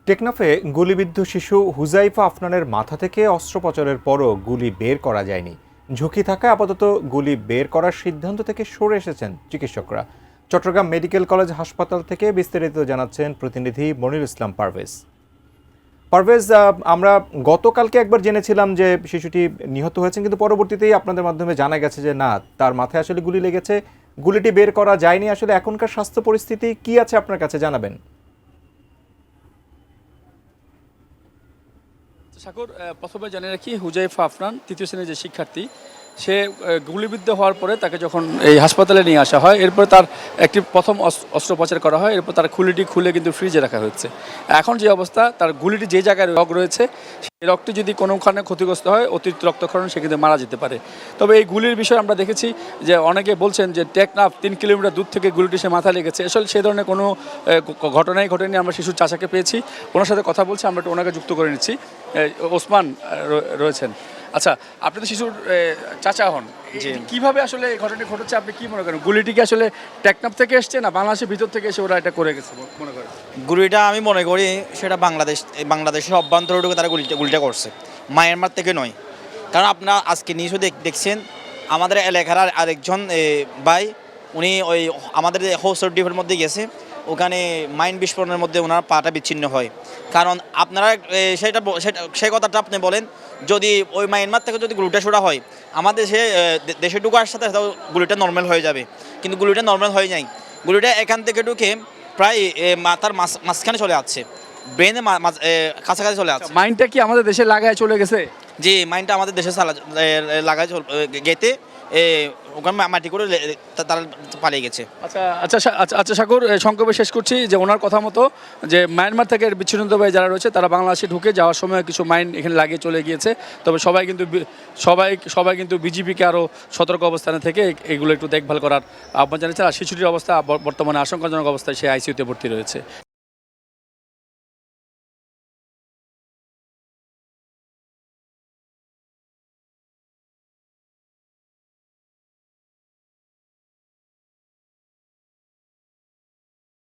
টেকনাফে গুলিবিদ্ধ শিশু হুজাইফা আফনানের মাথা থেকে অস্ত্রোপচারের পরও গুলি বের করা যায়নি। ঝুঁকি থাকায় আপাতত গুলি বের করার সিদ্ধান্ত থেকে সরে এসেছেন চিকিৎসকরা। চট্টগ্রাম মেডিকেল কলেজ হাসপাতাল থেকে বিস্তারিত জানাচ্ছেন প্রতিনিধি মনির ইসলাম পারভেজ। পারভেজ, আমরা গতকালকে একবার জেনেছিলাম যে শিশুটি নিহত হয়েছেন, কিন্তু পরবর্তীতেই আপনাদের মাধ্যমে জানা গেছে যে না, তার মাথায় আসলে গুলি লেগেছে, গুলিটি বের করা যায়নি। আসলে এখনকার স্বাস্থ্য পরিস্থিতি কি আছে আপনার কাছে জানাবেন? সাগর, প্রথমে জানিয়ে রাখি, হুজাইফা আফনান তৃতীয় শ্রেণীর যে শিক্ষার্থী, সে গুলিবিদ্ধ হওয়ার পরে তাকে যখন এই হাসপাতালে নিয়ে আসা হয়, এরপরে তার একটি প্রথম অস্ত্রোপচার করা হয়। এরপর তার খুলিটি খুলে কিন্তু ফ্রিজে রাখা হয়েছে। এখন যে অবস্থা, তার গুলিটি যে জায়গায় রগ রয়েছে, সেই রগটি যদি কোনোখানে ক্ষতিগ্রস্ত হয়, অতিরিক্ত রক্তক্ষরণ, সে কিন্তু মারা যেতে পারে। তবে এই গুলির বিষয়ে আমরা দেখেছি যে অনেকে বলছেন যে টেকনাফ 3 কিলোমিটার দূর থেকে গুলিটি সে মাথায় লেগেছে। আসলে সে ধরনের কোনো ঘটনাই ঘটেনি। আমরা শিশুর চাচাকে পেয়েছি, ওনার সাথে কথা বলছি, আমরা একটু ওনাকে যুক্ত করে নিচ্ছি। ওসমান রয়েছেন। আচ্ছা, আপনি তো শিশুর চাচা হন, যে কিভাবে আসলে এই ঘটনাটি ঘটেছে আপনি কি মনে করেন? গুলিটি কি আসলে টেকনাফ থেকে এসছে, না বাংলাদেশের ভিতর থেকে এসে ওরা এটা করে গেছে মনে করেন? গুলিটা আমি মনে করি সেটা বাংলাদেশের অভ্যন্তরটুকু তারা গুলিটা করছে, মায়ানমার থেকে নয়। কারণ আপনারা আজকে নিউজও দেখছেন, আমাদের এলাকার আরেকজন ভাই, উনি ওই আমাদের হোস্ট ডিপের মধ্যে গেছে, ওখানে মাইন বিস্ফোরণের মধ্যে ওনার পাটা বিচ্ছিন্ন হয়। কারণ আপনারা সেই কথাটা আপনি বলেন, যদি ওই মায়ানমার থেকে যদি গুলিটা ছোড়া হয়, আমাদের দেশে ঢুকার সাথে সাথে গুলিটা নর্মাল হয়ে যাবে, কিন্তু গুলিটা নর্মাল হয়ে যায়। গুলিটা এখান থেকে ঢুকে প্রায় মাথার মাঝখানে চলে আসছে, ব্রেনে কাছাকাছি চলে আসছে। মাইনটা কি আমাদের দেশে লাগায় চলে গেছে? যে মাইনটা আমাদের দেশে লাগায় গেতে ওখানে মাটি করে তারা পালিয়ে গেছে। আচ্ছা সাগর, সংক্ষেপে শেষ করছি যে ওনার কথা মতো যে মায়ানমার থেকে বিচ্ছিন্নভাবে যারা রয়েছে, তারা বাংলাদেশে ঢুকে যাওয়ার সময় কিছু মাইন এখানে লাগিয়ে চলে গিয়েছে। তবে সবাই কিন্তু বিজেপিকে আরও সতর্ক অবস্থানে থেকে এগুলো একটু দেখভাল করার আহ্বান জানিয়েছে। আর শিশুটির অবস্থা বর্তমানে আশঙ্কাজনক অবস্থায়, সে আইসিইউতে ভর্তি রয়েছে।